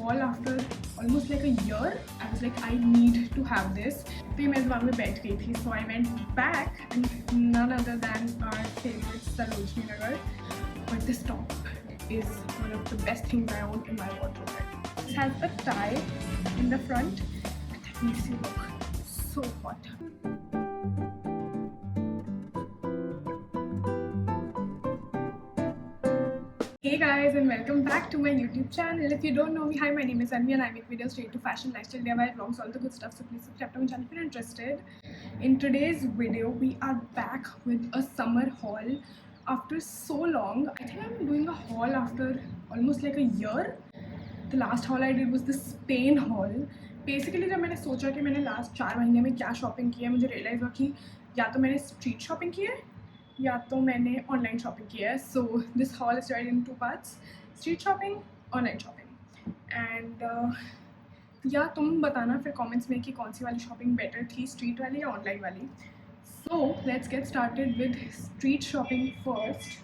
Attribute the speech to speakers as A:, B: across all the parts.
A: haul after almost like a year. I was like, I need to have this. फिर मैं दिमाग में बैठ गई थी, so I went back and none other than our favorite Sarojini Nagar. But this top is one of the best things I own in my wardrobe. It has a tie in the front and that makes you look so hot. Hey guys and welcome back to my YouTube channel. If you don't know me, hi, my name is Anvi and I make videos straight to fashion, lifestyle, DIY, vlogs, all the good stuff. So please subscribe to my channel if you're interested. In today's video, we are back with a summer haul after so long. I think I'm doing a haul after almost like a year. The last haul I did was the Spain haul. Basically जब मैंने सोचा कि मैंने last 4 महीने में क्या shopping की है, मुझे रियलाइज़ हुआ कि या तो मैंने स्ट्रीट शॉपिंग की है या तो मैंने ऑनलाइन शॉपिंग किया है. So this hall is divided in 2 parts, street shopping, online shopping. And या तुम बताना फिर कमेंट्स में कि कौन सी वाली शॉपिंग बेटर थी, स्ट्रीट वाली या ऑनलाइन वाली. So let's get started with street shopping first.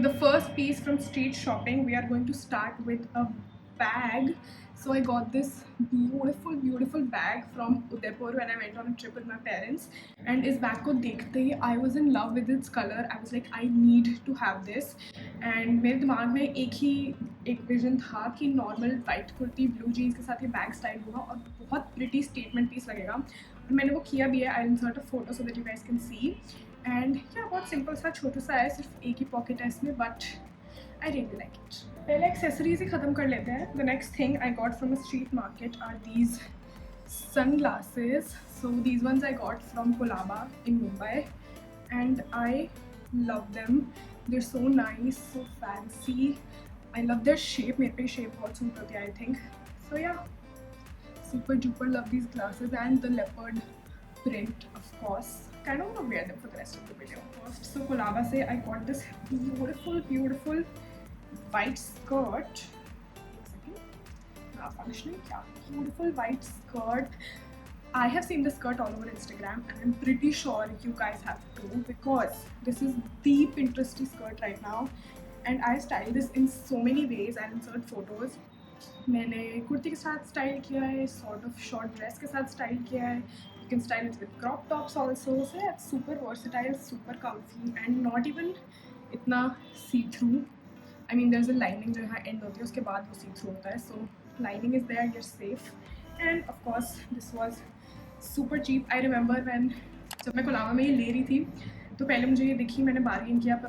A: The first piece from street shopping, we are going to start with a bag. So I got this beautiful bag from Udaipur when I went on a trip with my parents. And इस bag को देखते ही I was in love with its color. I was like, I need to have this. And मेरे दिमाग में एक vision था कि normal white kurti blue jeans के साथ ये बैग स्टाइल होगा और बहुत प्रिटी स्टेटमेंट पीस लगेगा. और मैंने वो किया भी है. I insert a photo so that you guys can see. And क्या बहुत सिंपल सा छोटा सा है, सिर्फ एक ही पॉकेट है इसमें, but I really like it. पहले एक्सेसरीज ही ख़त्म कर लेते हैं. The next thing I got from a street market are these sunglasses. So these ones I got from Colaba in Mumbai and I love them. They're so nice, so fancy. I love their shape. मेरे पे shape बहुत suit होती है I think. So yeah, super duper love these glasses and the leopard print of course. I don't want to wear them for the rest of the video. First, so Colaba से I got this beautiful white skirt. Functioning, yeah, beautiful white skirt. I have seen this skirt all over Instagram and I'm pretty sure you guys have too, because this is the Pinteresty skirt right now and I style this in so many ways. I'll insert photos. मैंने कुर्ती के साथ style किया है, sort of short dress के साथ style किया है. You can style it with crop tops also. So yeah, it's super versatile, super comfy and not even इतना see through. I mean there's a lining जो यहाँ end होती है, उसके बाद वो see through होता है. So lining is there, you're safe. And of course this was super cheap. I remember when जब मैं कोलाबा में ये ले रही थी तो पहले मुझे ये दिखी, मैंने बार्गेन किया पर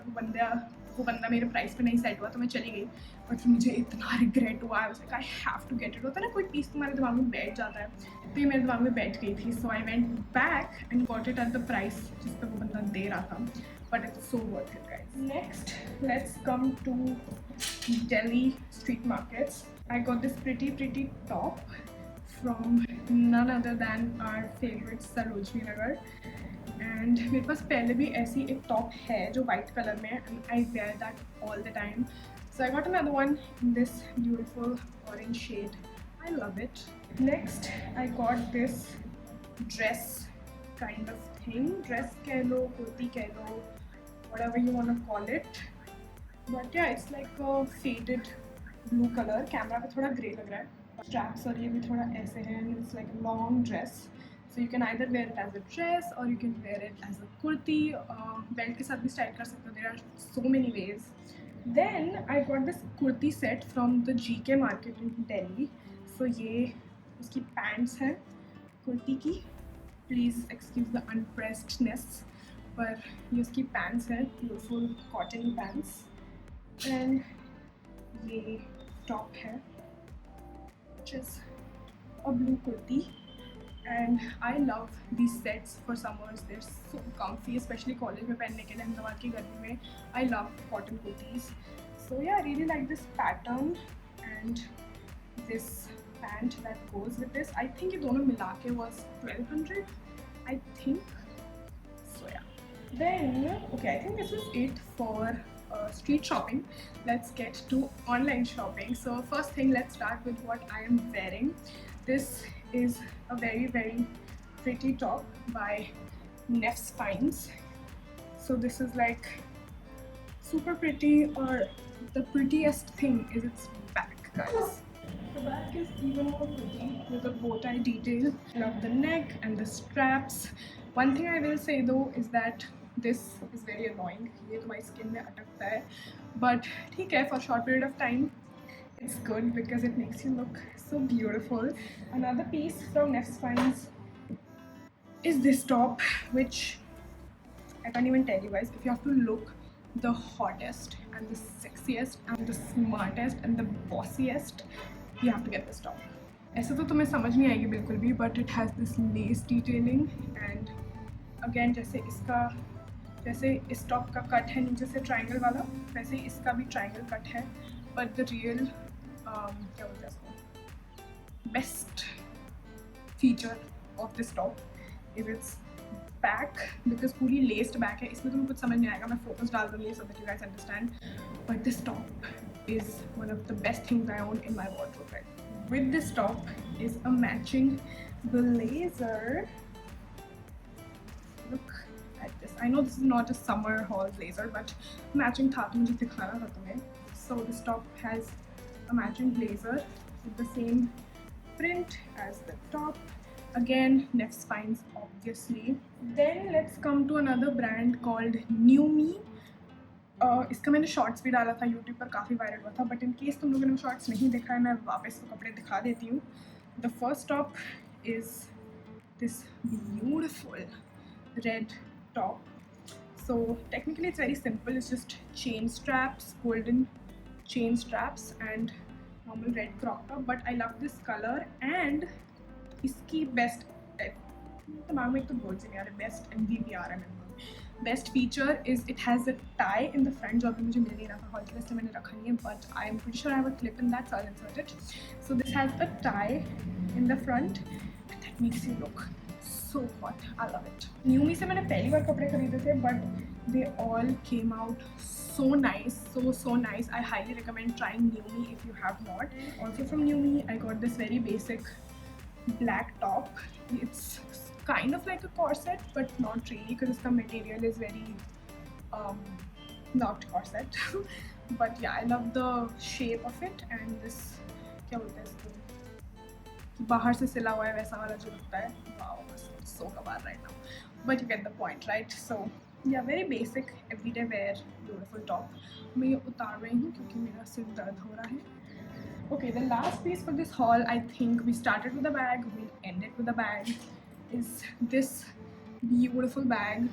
A: वो बंदा मेरे प्राइस पे नहीं सेट हुआ तो मैं चली गई. बट फिर मुझे इतना रिग्रेट हुआ. I was like I have to get it. होता है ना कोई पीस तुम्हारे दिमाग में बैठ जाता है, तो ये मेरे दिमाग में बैठ गई थी. So I went back and got it at the price जिस पर वो बंदा दे रहा था. But it's so worth it guys. Next let's come to Delhi street markets. I got this pretty top from none other than our favorite Sarojini Nagar. And मेरे पास पहले भी ऐसी एक टॉप है जो वाइट कलर में है and I wear that all the time. So I got another one in this beautiful orange shade. I love it. Next I got this dress kind of thing. Dress कह लो, कुर्ती कह लो, whatever you want to call it. But yeah, it's like a faded blue color. Camera पे थोड़ा grey लग रहा है. Straps और ये भी थोड़ा ऐसे हैं. It's like a long dress. So you can either wear it as a dress or you can wear it as a kurti. Belt के साथ भी स्टाइल कर सकते हो. There are so many ways. Then I got this kurti set from the GK market in Delhi. So ये उसकी pants हैं kurti की. Please excuse the unpressedness. पर ये उसकी pants हैं, beautiful cotton pants. And ये top है which is a blue kurti. And I love these sets for summers. They're so comfy, especially college में पहनने के लिए अहमदाबाद की गर्मी में. I love cotton kurtis. So yeah, I really like this pattern and this pant that goes with this. I think ये दोनों मिला के was 1200 I think. So yeah. Then okay, I think this was it for street shopping. Let's get to online shopping. So first thing, let's start with what I am wearing. This is a very pretty top by Neff's Finds. So this is like super pretty or the prettiest thing is its back, guys. The back is even more pretty with the bow tie detail. I love the neck and the straps. One thing I will say though is that this is very annoying. ये तुम्हारी skin में अटकता है. But ठीक है, for a short period of time it's good because it makes you look so beautiful. Another piece from Neff's Finds is this top, which I can't even tell you guys. If you have to look the hottest and the sexiest and the smartest and the bossiest, you have to get this top. ऐसे तो तुम्हें समझ नहीं आएगी बिल्कुल भी, but it has this lace detailing and again जैसे इस टॉप का कट है नीचे से ट्रायंगल वाला, वैसे इसका भी ट्रायंगल कट है, but the real क्या बोलते हैं इसको, best feature of this top is its back, because पूरी laced back है. इसमें तुम्हें कुछ समझ नहीं आएगा, मैं फोकस डाल दूँगी so that you guys understand. But this top is one of the best things I own in my wardrobe right now. With this top is a matching blazer. Look at this. I know this is not a summer haul blazer, but matching था तो मुझे दिखाना था तुम्हें. So this top has a matching blazer with the same print as the top. Again, Neff's Finds, obviously. Then let's come to another brand called New Me. इसका मैंने shorts भी डाला था यूट्यूब पर, काफ़ी वायरल हुआ था, बट इन केस तुम लोगों ने शॉर्ट्स नहीं देखा है, मैं वापस वो कपड़े दिखा देती हूँ. The first top is this beautiful red top. So technically it's very simple. It's just chain straps, golden chain straps and normal red crop top. But I love this color and इसकी best दिमाग में एक तो बोल से नहीं आ रहा, best MVP आ रहा है मेरे को. Best feature is it has a tie in the front, जो अभी मुझे मिल नहीं रहा था हॉल के लिए, मैंने रखा नहीं है, but I am pretty sure I have a clip in that, so I'll insert it. So this has a tie in the front and that makes you look so hot. I love it. New Me से मैंने पहली बार कपड़े खरीदे थे, but they all came out so nice, so nice. I highly recommend trying New Me if you have not. Also from New Me, I got this very basic black top. It's kind of like a corset, but not really because the material is very not corset. But yeah, I love the shape of it and this क्या बोलते हैं इसको, बाहर से सिला हुआ है वैसा वाला जो लगता है. Wow, so कबार right now, but you get the point, right? So yeah, very basic everyday wear beautiful top. मैं ये उतार रही हूँ क्योंकि मेरा सिर दर्द हो रहा है. Okay, the last piece for this haul, I think we started with a bag, we ended with a bag, is this beautiful bag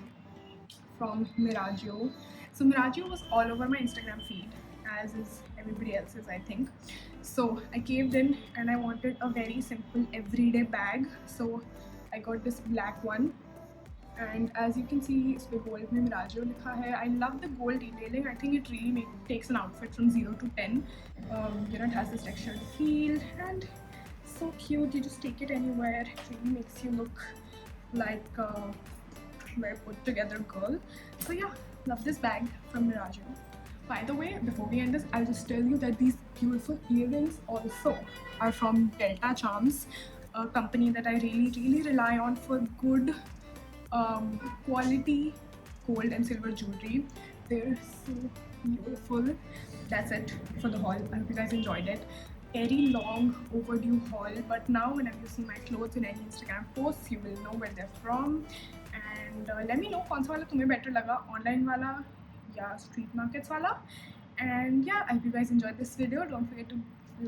A: from Miragio. So Miragio was all over my Instagram feed, as is everybody else's, I think. So I caved in and I wanted a very simple everyday bag. So I got this black one, and as you can see, इसमें gold में Miragio लिखा है. I love the gold detailing. I think it really takes an outfit from 0 to 10. You know, it has this textured feel and so cute. You just take it anywhere. It really makes you look like a very put together girl. So yeah, love this bag from Miragio. By the way, before we end this, I'll just tell you that these beautiful earrings also are from Delta Charms, a company that I really rely on for good quality gold and silver jewelry. They're so beautiful. That's it for the haul. I hope you guys enjoyed it. Very long overdue haul, but now whenever you see my clothes in any Instagram posts, you will know where they're from. And let me know कौन सा वाला तुम्हें better लगा, online वाला या street markets वाला. And yeah, I hope you guys enjoyed this video. Don't forget to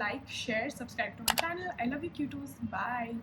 A: like, share, subscribe to my channel. I love you cutos. Bye.